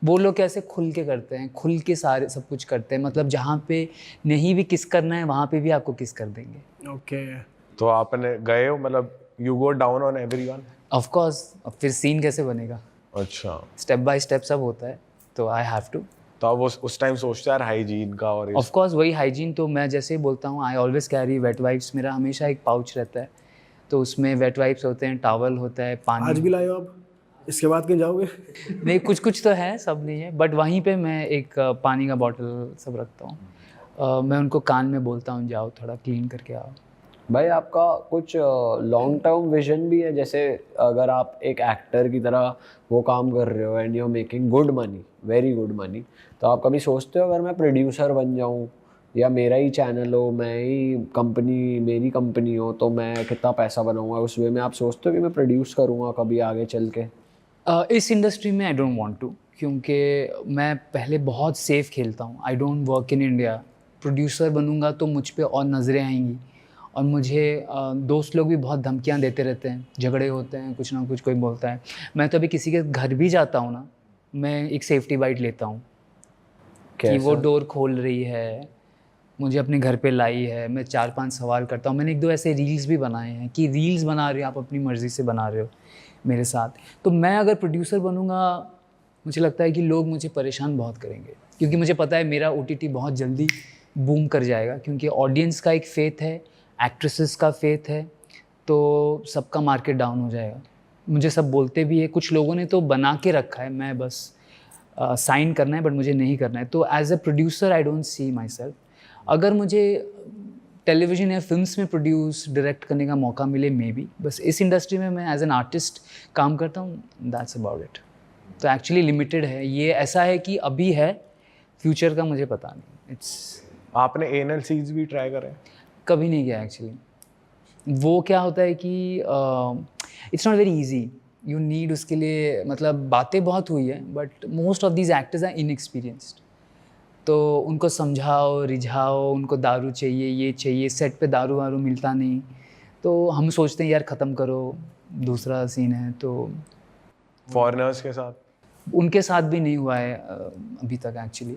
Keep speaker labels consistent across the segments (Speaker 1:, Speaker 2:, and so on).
Speaker 1: वो लोग कैसे खुल के करते हैं, खुल के सारे सब कुछ करते हैं, मतलब जहाँ पे नहीं भी किस करना है वहाँ पे भी आपको किस कर देंगे।
Speaker 2: ओके।
Speaker 3: तो आपने गए हो, मतलब you go down on everyone?
Speaker 1: Of course, अब फिर सीन कैसे बनेगा,
Speaker 3: अच्छा,
Speaker 1: स्टेप बाय स्टेप सब होता है, तो आई हैव टू।
Speaker 3: तो आप उस टाइम सोचते यार हाइजीन का और
Speaker 1: ऑफ कोर्स वही हाइजीन, तो मैं जैसे ही बोलता हूँ I always carry wet wipes, मेरा हमेशा एक पाउच रहता है, तो उसमें वेट वाइप्स होते हैं, टॉवल होता है, पानी।
Speaker 2: आज भी लाए हो आप? इसके बाद कहीं जाओगे?
Speaker 1: नहीं, कुछ कुछ तो है, सब नहीं है, बट वहीं पे मैं एक पानी का बॉटल सब रखता हूँ। मैं उनको कान में बोलता हूँ जाओ थोड़ा क्लीन करके आओ।
Speaker 4: भाई आपका कुछ लॉन्ग टर्म विजन भी है, जैसे अगर आप एक एक्टर की तरह वो काम कर रहे हो and you are making good money, very good money, तो आप कभी सोचते हो अगर मैं प्रोड्यूसर बन जाऊँ या मेरा ही चैनल हो, मैं ही कंपनी, मेरी कंपनी हो, तो मैं कितना पैसा बनाऊंगा उस वे में? आप सोचते हो कि मैं प्रोड्यूस करूँगा कभी आगे चल के?
Speaker 1: इस इंडस्ट्री में आई डोंट वांट टू, क्योंकि मैं पहले बहुत सेफ खेलता हूँ। I don't work in India. Producer बनूंगा तो मुझ पे और नज़रें आएंगी, और मुझे दोस्त लोग भी बहुत धमकियाँ देते रहते हैं, झगड़े होते हैं, कुछ ना कुछ कोई बोलता है। मैं तो अभी किसी के घर भी जाता हूँ ना, मैं एक सेफ्टी बाइट लेता हूँ कि वो डोर खोल रही है, मुझे अपने घर पे लाई है, मैं 4-5 सवाल करता हूँ। मैंने 1-2 ऐसे रील्स भी बनाए हैं कि रील्स बना रहे हो आप, अपनी मर्ज़ी से बना रहे हो मेरे साथ। तो मैं अगर प्रोड्यूसर बनूँगा, मुझे लगता है कि लोग मुझे परेशान बहुत करेंगे, क्योंकि मुझे पता है मेरा OTT बहुत जल्दी बूम कर जाएगा, क्योंकि ऑडियंस का एक फेथ है, एक्ट्रेसेस का फेथ है, तो सबका मार्केट डाउन हो जाएगा। मुझे सब बोलते भी है, कुछ लोगों ने तो बना के रखा है, मैं बस साइन करना है, बट मुझे नहीं करना है। तो as a producer I don't see myself. अगर मुझे टेलीविज़न या फिल्म्स में प्रोड्यूस डायरेक्ट करने का मौका मिले, मे बी, बस इस इंडस्ट्री में मैं एज एन आर्टिस्ट काम करता हूँ, दैट्स अबाउट इट। तो एक्चुअली लिमिटेड है ये, ऐसा है कि अभी है, फ्यूचर का मुझे पता नहीं। इट्स
Speaker 3: आपने एनल सीड्स भी ट्राई करे?
Speaker 1: कभी नहीं किया एक्चुअली। वो क्या होता है कि it's not very easy, you need उसके लिए, मतलब बातें बहुत हुई है, but most of these actors are inexperienced. तो उनको समझाओ, रिझाओ, उनको दारू चाहिए, ये चाहिए, सेट पे दारू वारू मिलता नहीं, तो हम सोचते हैं यार ख़त्म करो, दूसरा सीन है। तो
Speaker 3: फॉरेनर्स के साथ?
Speaker 1: उनके साथ भी नहीं हुआ है अभी तक एक्चुअली।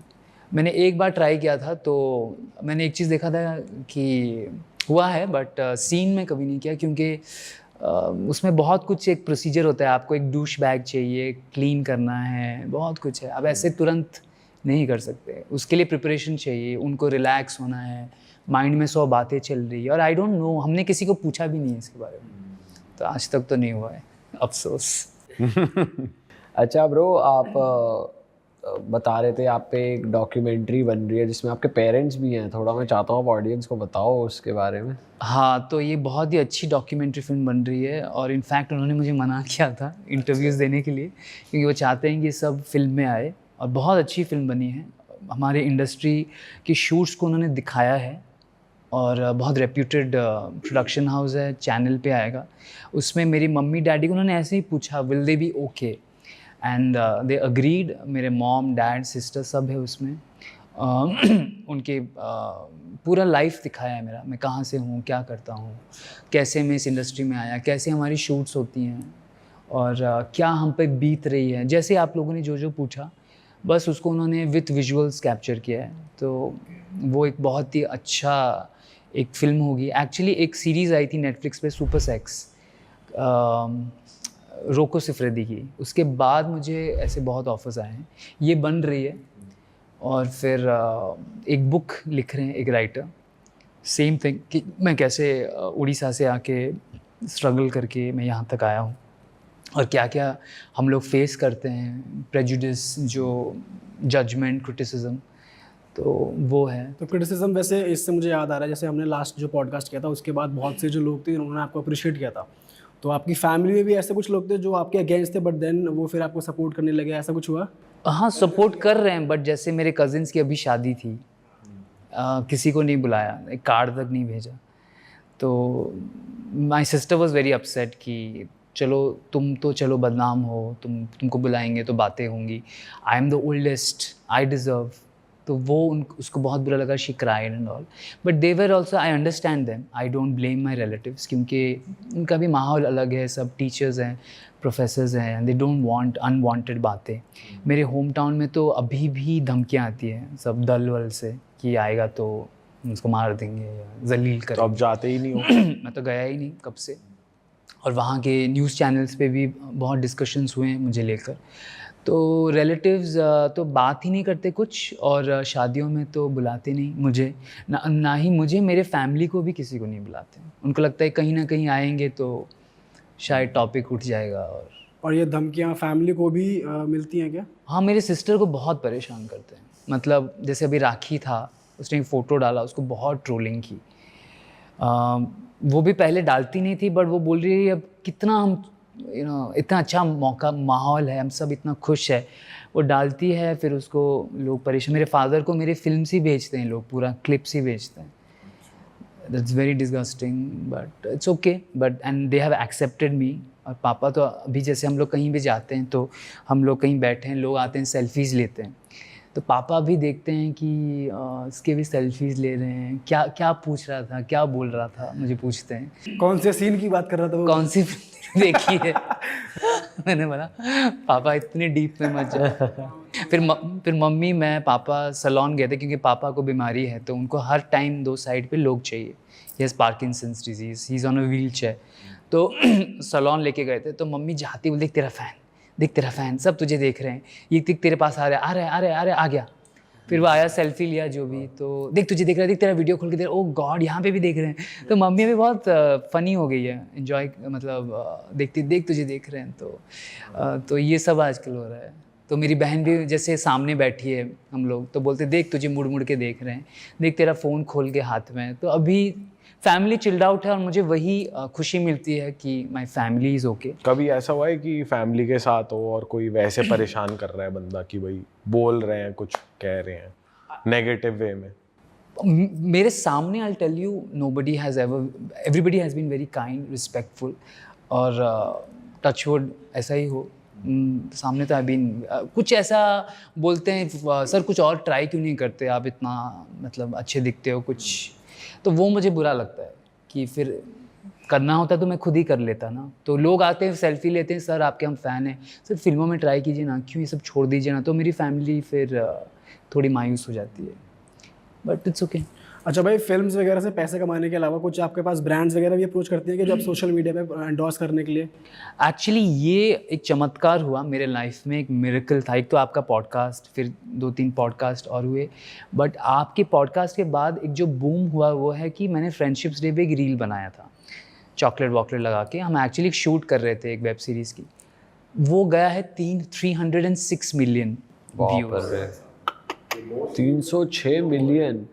Speaker 1: मैंने एक बार ट्राई किया था, तो मैंने एक चीज़ देखा था कि हुआ है, बट सीन में कभी नहीं किया, क्योंकि उसमें बहुत कुछ एक प्रोसीजर होता है, आपको एक डूश बैग चाहिए, क्लीन करना है, बहुत कुछ है। अब ऐसे तुरंत नहीं कर सकते, उसके लिए प्रिपरेशन चाहिए, उनको रिलैक्स होना है, माइंड में 100 बातें चल रही है, और आई डोंट नो, हमने किसी को पूछा भी नहीं है इसके बारे में, तो आज तक तो नहीं हुआ है, अफसोस।
Speaker 4: अच्छा ब्रो, आप बता रहे थे आप पे एक डॉक्यूमेंट्री बन रही है जिसमें आपके पेरेंट्स भी हैं, थोड़ा मैं चाहता हूँ आप ऑडियंस को बताओ उसके बारे में।
Speaker 1: हाँ, तो ये बहुत ही अच्छी डॉक्यूमेंट्री फिल्म बन रही है, और इनफैक्ट उन्होंने मुझे मना किया था इंटरव्यूज़ देने के लिए, क्योंकि वो चाहते हैं कि सब फिल्म में आए, और बहुत अच्छी फिल्म बनी है। हमारे इंडस्ट्री की शूट्स को उन्होंने दिखाया है, और बहुत रेप्यूटेड प्रोडक्शन हाउस है, चैनल पे आएगा। उसमें मेरी मम्मी डैडी को उन्होंने ऐसे ही पूछा will they B okay, and they agreed. मेरे मॉम डैड सिस्टर सब है उसमें। उनके पूरा लाइफ दिखाया है मेरा, मैं कहाँ से हूँ, क्या करता हूँ, कैसे मैं इस इंडस्ट्री में आया, कैसे हमारी शूट्स होती हैं, और क्या हम पे बीत रही है, जैसे आप लोगों ने जो जो पूछा, बस उसको उन्होंने विथ विजुअल्स कैप्चर किया है। तो वो एक बहुत ही अच्छा एक फ़िल्म होगी। एक्चुअली एक सीरीज़ आई थी नेटफ्लिक्स पे, सुपर सेक्स, रोको सिफरेदी की, उसके बाद मुझे ऐसे बहुत ऑफर्स आए हैं, ये बन रही है, और फिर एक बुक लिख रहे हैं एक राइटर, सेम थिंग कि मैं कैसे उड़ीसा से आके स्ट्रगल करके मैं यहाँ तक आया हूँ, और क्या क्या हम लोग फेस करते हैं, प्रेजुडिस, जो जजमेंट, क्रिटिसिज्म, तो वो है।
Speaker 2: तो क्रिटिसिज्म, वैसे इससे मुझे याद आ रहा है, जैसे हमने लास्ट जो पॉडकास्ट किया था उसके बाद बहुत से जो लोग थे उन्होंने आपको अप्रिशिएट किया था, तो आपकी फैमिली में भी ऐसे कुछ लोग थे जो आपके अगेंस्ट थे, बट देन वो फिर आपको सपोर्ट करने लगे, ऐसा कुछ हुआ?
Speaker 1: हाँ, सपोर्ट कर रहे हैं, बट जैसे मेरे कज़िन्स की अभी शादी थी, किसी को नहीं बुलाया, एक कार्ड तक नहीं भेजा, तो my sister was very upset कि चलो तुम तो चलो बदनाम हो, तुमको बुलाएंगे तो बातें होंगी, I am the oldest, I deserve, तो वो उसको बहुत बुरा लगा, she cried and all, but they were also, I understand them, I don't blame my relatives, क्योंकि उनका भी माहौल अलग है, सब टीचर्स हैं, प्रोफेसर्स हैं, and they don't want unwanted बातें। मेरे होम टाउन में तो अभी भी धमकियाँ आती हैं सब दल वल से कि आएगा तो उसको मार देंगे या जलील
Speaker 3: तो
Speaker 1: करेंगे।
Speaker 3: अब जाते ही नहीं हो?
Speaker 1: मैं तो गया ही नहीं कब से, और वहाँ के न्यूज़ चैनल्स पे भी बहुत डिस्कशंस हुए हैं मुझे लेकर। तो रिलेटिव्स तो बात ही नहीं करते कुछ, और शादियों में तो बुलाते नहीं मुझे, ना ही मुझे, मेरे फैमिली को भी किसी को नहीं बुलाते। उनको लगता है कहीं ना कहीं आएंगे तो शायद टॉपिक उठ जाएगा।
Speaker 2: और ये धमकियाँ फैमिली को भी मिलती हैं क्या?
Speaker 1: हाँ, मेरे सिस्टर को बहुत परेशान करते हैं। मतलब जैसे अभी राखी था, उसने एक फ़ोटो डाला, उसको बहुत ट्रोलिंग की। वो भी पहले डालती नहीं थी, बट वो बोल रही है अब कितना हम इतना अच्छा मौका माहौल है, हम सब इतना खुश है, वो डालती है, फिर उसको लोग परेशान। मेरे फादर को मेरे फिल्म्स ही भेजते हैं लोग, पूरा क्लिप्स ही भेजते हैं। That's very disgusting, but it's okay, but and they have accepted मी। और पापा तो अभी जैसे हम लोग कहीं भी जाते हैं तो हम लोग कहीं बैठे हैं, लोग आते हैं सेल्फीज़ लेते हैं, तो पापा भी देखते हैं कि इसके भी सेल्फीज़ ले रहे हैं, क्या क्या पूछ रहा था, क्या बोल रहा था, मुझे पूछते हैं
Speaker 2: कौन से सीन की बात कर रहा था वो?
Speaker 1: कौन सी फिल्म देखी है। मैंने बोला पापा इतने डीप में मत जाओ। फिर मम्मी मैं पापा सलोन गए थे, क्योंकि पापा को बीमारी है, तो उनको हर टाइम 2 साइड पे लोग चाहिए। He has Parkinson's disease, he is on a wheel chair. तो सलोन लेके गए थे, तो मम्मी जाती बोल देख तेरा फ़ैन, देख तेरा फ़ैन, सब तुझे देख रहे हैं, ये देख तेरे पास आ रहा है, आ गया। फिर वो आया, सेल्फी लिया जो भी, तो देख तुझे देख रहा है, देख तेरा वीडियो खोल के देख, ओह गॉड यहाँ पे भी देख रहे हैं। तो मम्मी भी बहुत फ़नी हो गई है, इन्जॉय, मतलब देखती देख तुझे देख रहे हैं। तो ये सब आजकल हो रहा है। तो मेरी बहन भी जैसे सामने बैठी है हम लोग, तो बोलते देख तुझे मुड़ मुड़ के देख रहे हैं, देख तेरा फ़ोन खोल के हाथ में। तो अभी फैमिली चिल्ड आउट है, और मुझे वही खुशी मिलती है कि माय फैमिली इज़ ओके।
Speaker 3: कभी ऐसा हुआ है कि फैमिली के साथ हो और कोई वैसे परेशान कर रहा है बंदा कि भाई बोल रहे हैं, कुछ कह रहे हैं नेगेटिव वे में?
Speaker 1: मेरे सामने I tell you, nobody has ever, everybody has been very kind, respectful, और टचवुड ऐसा ही हो। सामने तो आई बीन कुछ ऐसा बोलते हैं, सर कुछ और ट्राई क्यों नहीं करते आप, इतना मतलब अच्छे दिखते हो कुछ, तो वो मुझे बुरा लगता है कि फिर करना होता तो मैं खुद ही कर लेता ना। तो लोग आते हैं, सेल्फी लेते हैं, सर आपके हम फ़ैन हैं, सर फिल्मों में ट्राई कीजिए ना, क्यों ये सब छोड़ दीजिए ना। तो मेरी फैमिली फिर थोड़ी मायूस हो जाती है, बट इट्स ओके।
Speaker 2: अच्छा भाई, फिल्म्स वगैरह से पैसे कमाने के अलावा कुछ आपके पास ब्रांड्स वगैरह भी अप्रोच करती हैं कि जो आप सोशल मीडिया पे एंडोर्स करने के लिए?
Speaker 1: एक्चुअली ये एक चमत्कार हुआ मेरे लाइफ में, एक मिरेकल था। एक तो आपका पॉडकास्ट, फिर 2-3 पॉडकास्ट और हुए, बट आपके पॉडकास्ट के बाद एक जो बूम हुआ वो है कि मैंने फ्रेंडशिप्स डे पे एक रील बनाया था, चॉकलेट वॉकलेट लगा के। हम एक्चुअली शूट कर रहे थे एक वेब सीरीज़ की, वो गया है 306 million views.
Speaker 4: 306 million.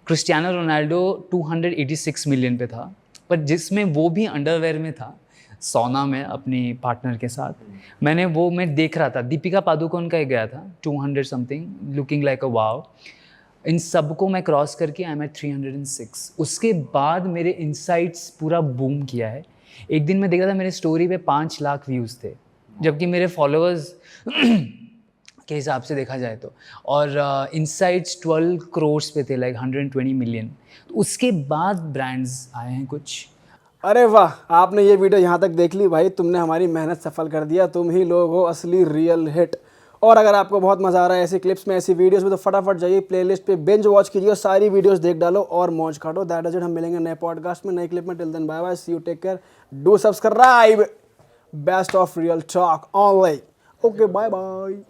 Speaker 1: Cristiano Ronaldo 286 million पे था, पर जिसमें वो भी अंडरवेयर में था, सौना में अपनी पार्टनर के साथ। मैं देख रहा था, दीपिका पादुकोण का एक गया था 200 समथिंग, लुकिंग लाइक अ वाव। इन सब को मैं क्रॉस करके आई एम एट 306। उसके बाद मेरे इनसाइट्स पूरा बूम किया है। एक दिन मैं देख रहा था मेरे स्टोरी पे 5 लाख व्यूज़ थे, जबकि मेरे फॉलोअर्स के हिसाब से देखा जाए तो, और इनसाइट्स 12 करोड़ पे थे, लाइक 120 मिलियन। तो उसके बाद ब्रांड्स आए हैं कुछ।
Speaker 2: अरे वाह, आपने ये वीडियो यहाँ तक देख ली भाई, तुमने हमारी मेहनत सफल कर दिया, तुम ही लोग हो असली रियल हिट। और अगर आपको बहुत मज़ा आ रहा है ऐसी क्लिप्स में, ऐसी वीडियोस में, तो फटाफट जाइए प्लेलिस्ट पे बिंज वॉच कीजिए और सारी वीडियोस देख डालो और मौज काटो। That is it. हम मिलेंगे नए पॉडकास्ट में, नए क्लिप में। Till then bye bye, see you, take care, do subscribe. Best of Real Talk online. Okay, bye bye.